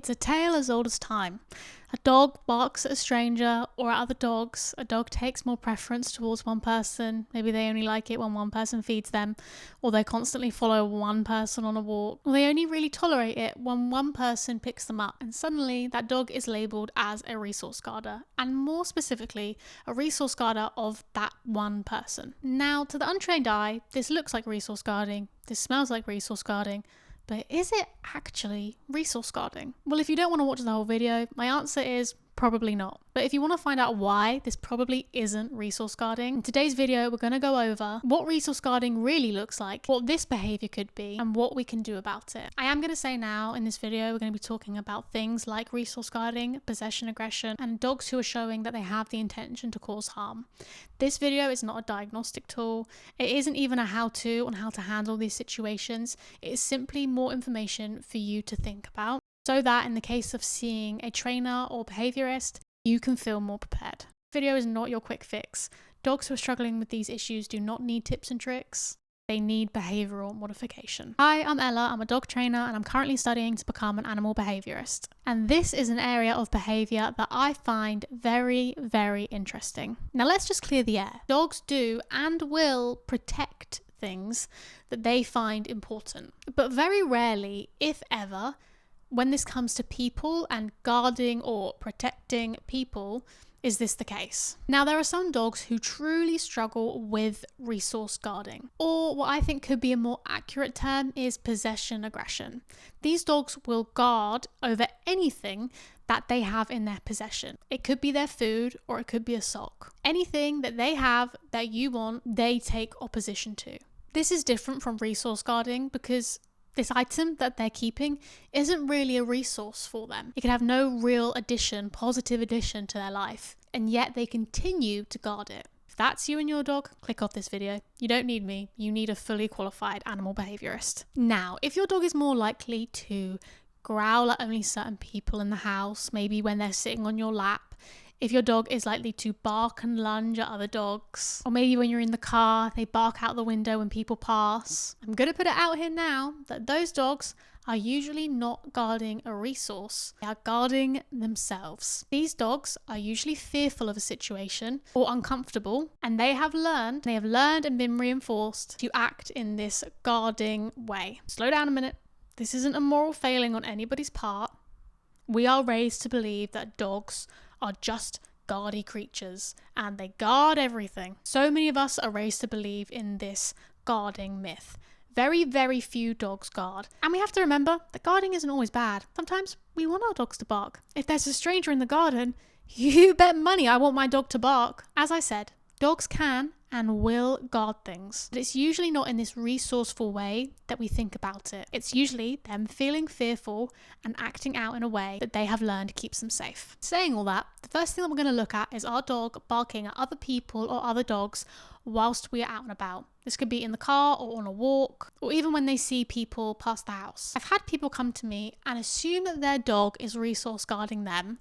It's a tale as old as time. A dog barks at a stranger or at other dogs. A dog takes more preference towards one person. Maybe they only like it when one person feeds them, or they constantly follow one person on a walk, or they only really tolerate it when one person picks them up. And suddenly that dog is labelled as a resource guarder, and more specifically, a resource guarder of that one person. Now, to the untrained eye, this looks like resource guarding. This smells like resource guarding. But is it actually resource guarding? Well, if you don't want to watch the whole video, my answer is probably not. But if you want to find out why this probably isn't resource guarding, in today's video, we're going to go over what resource guarding really looks like, what this behavior could be, and what we can do about it. I am going to say now in this video, we're going to be talking about things like resource guarding, possession aggression, and dogs who are showing that they have the intention to cause harm. This video is not a diagnostic tool. It isn't even a how-to on how to handle these situations. It is simply more information for you to think about, so that in the case of seeing a trainer or behaviourist, you can feel more prepared. This video is not your quick fix. Dogs who are struggling with these issues do not need tips and tricks. They need behavioural modification. Hi, I'm Ella. I'm a dog trainer and I'm currently studying to become an animal behaviourist. And this is an area of behaviour that I find very, very interesting. Now let's just clear the air. Dogs do and will protect things that they find important. But very rarely, if ever, when this comes to people and guarding or protecting people, is this the case? Now, there are some dogs who truly struggle with resource guarding, or what I think could be a more accurate term is possession aggression. These dogs will guard over anything that they have in their possession. It could be their food or it could be a sock. Anything that they have that you want, they take opposition to. This is different from resource guarding because this item that they're keeping isn't really a resource for them. It could have no real addition, positive addition to their life, and yet they continue to guard it. If that's you and your dog, click off this video. You don't need me. You need a fully qualified animal behaviourist. Now, if your dog is more likely to growl at only certain people in the house, maybe when they're sitting on your lap, if your dog is likely to bark and lunge at other dogs, or maybe when you're in the car, they bark out the window when people pass. I'm going to put it out here now that those dogs are usually not guarding a resource. They are guarding themselves. These dogs are usually fearful of a situation or uncomfortable, and they have learned and been reinforced to act in this guarding way. Slow down a minute. This isn't a moral failing on anybody's part. We are raised to believe that dogs are just guardy creatures and they guard everything. So many of us are raised to believe in this guarding myth. Very, very few dogs guard. And we have to remember that guarding isn't always bad. Sometimes we want our dogs to bark. If there's a stranger in the garden, you bet money I want my dog to bark. As I said, dogs can and will guard things. But it's usually not in this resourceful way that we think about it. It's usually them feeling fearful and acting out in a way that they have learned keeps them safe. Saying all that, the first thing that we're going to look at is our dog barking at other people or other dogs whilst we are out and about. This could be in the car or on a walk, or even when they see people pass the house. I've had people come to me and assume that their dog is resource guarding them,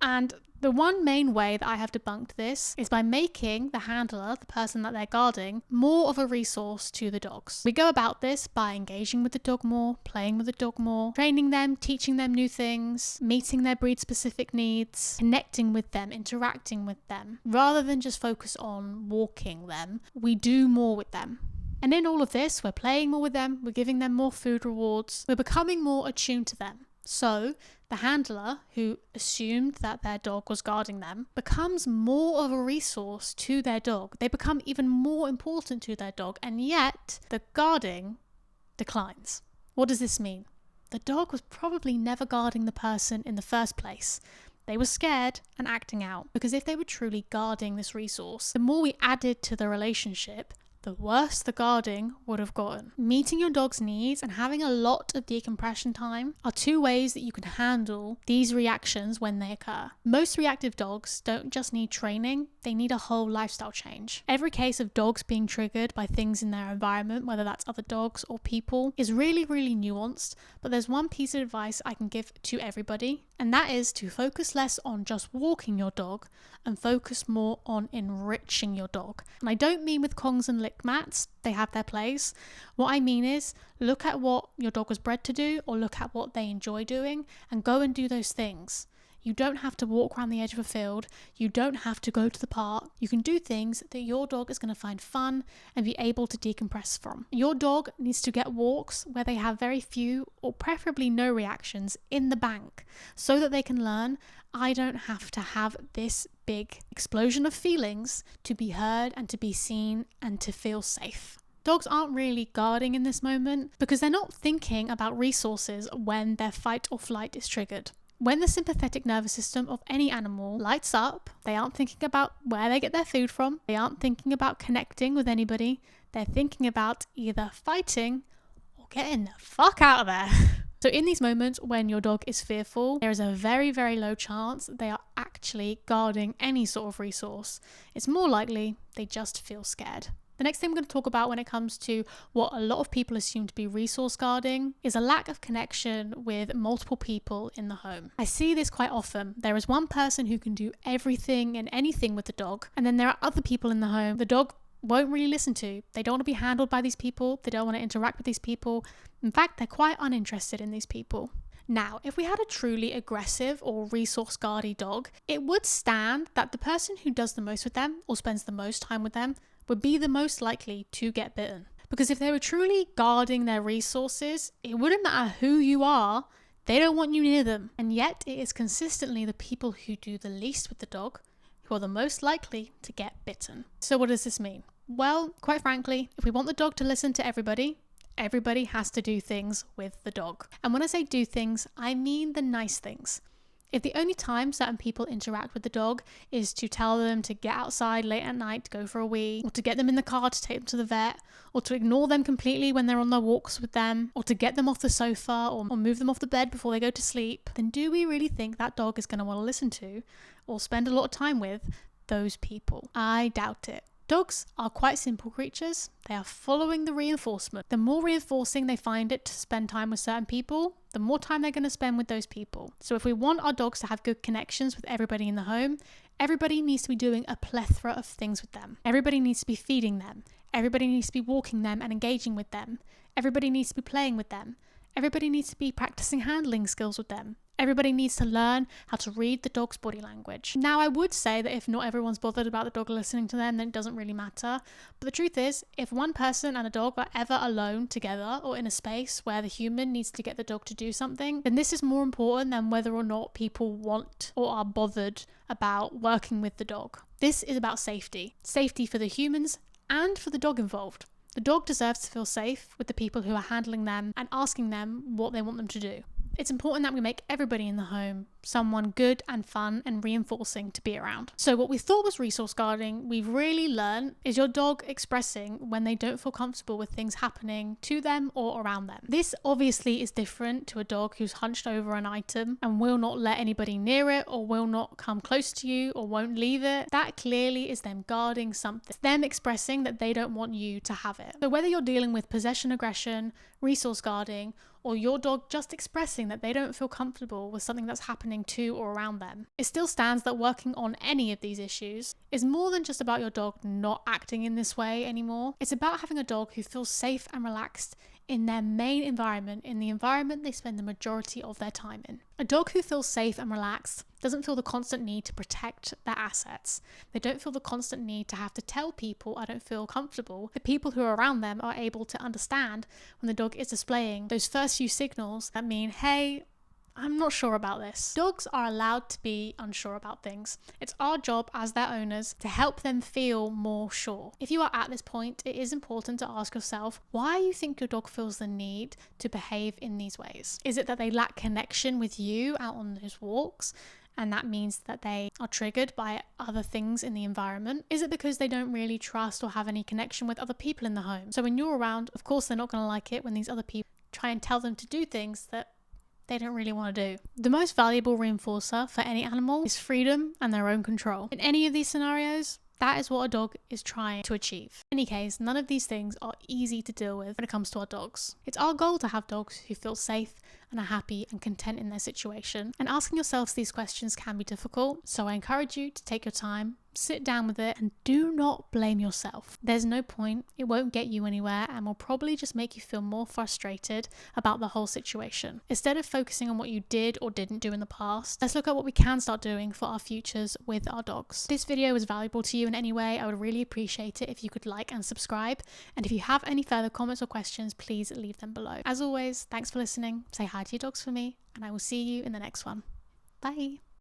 and the one main way that I have debunked this is by making the handler, the person that they're guarding, more of a resource to the dogs. We go about this by engaging with the dog more, playing with the dog more, training them, teaching them new things, meeting their breed-specific needs, connecting with them, interacting with them. Rather than just focus on walking them, we do more with them. And in all of this, we're playing more with them, we're giving them more food rewards, we're becoming more attuned to them. So the handler, who assumed that their dog was guarding them, becomes more of a resource to their dog. They become even more important to their dog, and yet the guarding declines. What does this mean? The dog was probably never guarding the person in the first place. They were scared and acting out, because if they were truly guarding this resource, the more we added to the relationship, the worse the guarding would have gotten. Meeting your dog's needs and having a lot of decompression time are two ways that you can handle these reactions when they occur. Most reactive dogs don't just need training, they need a whole lifestyle change. Every case of dogs being triggered by things in their environment, whether that's other dogs or people, is really, really nuanced, but there's one piece of advice I can give to everybody, and that is to focus less on just walking your dog and focus more on enriching your dog. And I don't mean with Kongs and licks lick mats. They have their place. What I mean is, look at what your dog was bred to do, or look at what they enjoy doing, and go and do those things. You don't have to walk around the edge of a field. You don't have to go to the park. You can do things that your dog is going to find fun and be able to decompress from. Your dog needs to get walks where they have very few or preferably no reactions in the bank, so that they can learn, I don't have to have this big explosion of feelings to be heard and to be seen and to feel safe. Dogs aren't really guarding in this moment because they're not thinking about resources when their fight or flight is triggered. When the sympathetic nervous system of any animal lights up, they aren't thinking about where they get their food from, they aren't thinking about connecting with anybody, they're thinking about either fighting or getting the fuck out of there. So in these moments when your dog is fearful, there is a very, very low chance they are actually guarding any sort of resource. It's more likely they just feel scared. The next thing I'm going to talk about when it comes to what a lot of people assume to be resource guarding is a lack of connection with multiple people in the home. I see this quite often. There is one person who can do everything and anything with the dog, and then there are other people in the home the dog won't really listen to. They don't want to be handled by these people. They don't want to interact with these people. In fact, they're quite uninterested in these people. Now, if we had a truly aggressive or resource guardy dog, it would stand that the person who does the most with them or spends the most time with them would be the most likely to get bitten. Because if they were truly guarding their resources, it wouldn't matter who you are, they don't want you near them. And yet it is consistently the people who do the least with the dog who are the most likely to get bitten. So what does this mean? Well, quite frankly, if we want the dog to listen to everybody has to do things with the dog. And when I say do things, I mean the nice things. If the only time certain people interact with the dog is to tell them to get outside late at night to go for a wee, or to get them in the car to take them to the vet, or to ignore them completely when they're on their walks with them, or to get them off the sofa or move them off the bed before they go to sleep, then do we really think that dog is going to want to listen to or spend a lot of time with those people? I doubt it. Dogs are quite simple creatures. They are following the reinforcement. The more reinforcing they find it to spend time with certain people, the more time they're going to spend with those people. So if we want our dogs to have good connections with everybody in the home, everybody needs to be doing a plethora of things with them. Everybody needs to be feeding them. Everybody needs to be walking them and engaging with them. Everybody needs to be playing with them. Everybody needs to be practicing handling skills with them. Everybody needs to learn how to read the dog's body language. Now, I would say that if not everyone's bothered about the dog listening to them, then it doesn't really matter. But the truth is, if one person and a dog are ever alone together or in a space where the human needs to get the dog to do something, then this is more important than whether or not people want or are bothered about working with the dog. This is about safety. Safety for the humans and for the dog involved. The dog deserves to feel safe with the people who are handling them and asking them what they want them to do. It's important that we make everybody in the home someone good and fun and reinforcing to be around. So what we thought was resource guarding, we've really learned is your dog expressing when they don't feel comfortable with things happening to them or around them. This obviously is different to a dog who's hunched over an item and will not let anybody near it or will not come close to you or won't leave it. That clearly is them guarding something. It's them expressing that they don't want you to have it. So whether you're dealing with possession aggression, resource guarding, or your dog just expressing that they don't feel comfortable with something that's happening to or around them, it still stands that working on any of these issues is more than just about your dog not acting in this way anymore. It's about having a dog who feels safe and relaxed in their main environment, in the environment they spend the majority of their time in. A dog who feels safe and relaxed doesn't feel the constant need to protect their assets. They don't feel the constant need to have to tell people, I don't feel comfortable. The people who are around them are able to understand when the dog is displaying those first few signals that mean, hey, I'm not sure about this. Dogs are allowed to be unsure about things. It's our job as their owners to help them feel more sure. If you are at this point, it is important to ask yourself why you think your dog feels the need to behave in these ways. Is it that they lack connection with you out on those walks? And that means that they are triggered by other things in the environment? Is it because they don't really trust or have any connection with other people in the home? So when you're around, of course they're not going to like it when these other people try and tell them to do things that they don't really want to do. The most valuable reinforcer for any animal is freedom and their own control. In any of these scenarios, that is what a dog is trying to achieve. In any case, none of these things are easy to deal with when it comes to our dogs. It's our goal to have dogs who feel safe and are happy and content in their situation. And asking yourselves these questions can be difficult, so I encourage you to take your time, sit down with it, and do not blame yourself. There's no point, it won't get you anywhere, and will probably just make you feel more frustrated about the whole situation. Instead of focusing on what you did or didn't do in the past, let's look at what we can start doing for our futures with our dogs. If this video was valuable to you in any way, I would really appreciate it if you could like and subscribe, and if you have any further comments or questions, please leave them below. As always, thanks for listening, say hi to your dogs for me, and I will see you in the next one. Bye!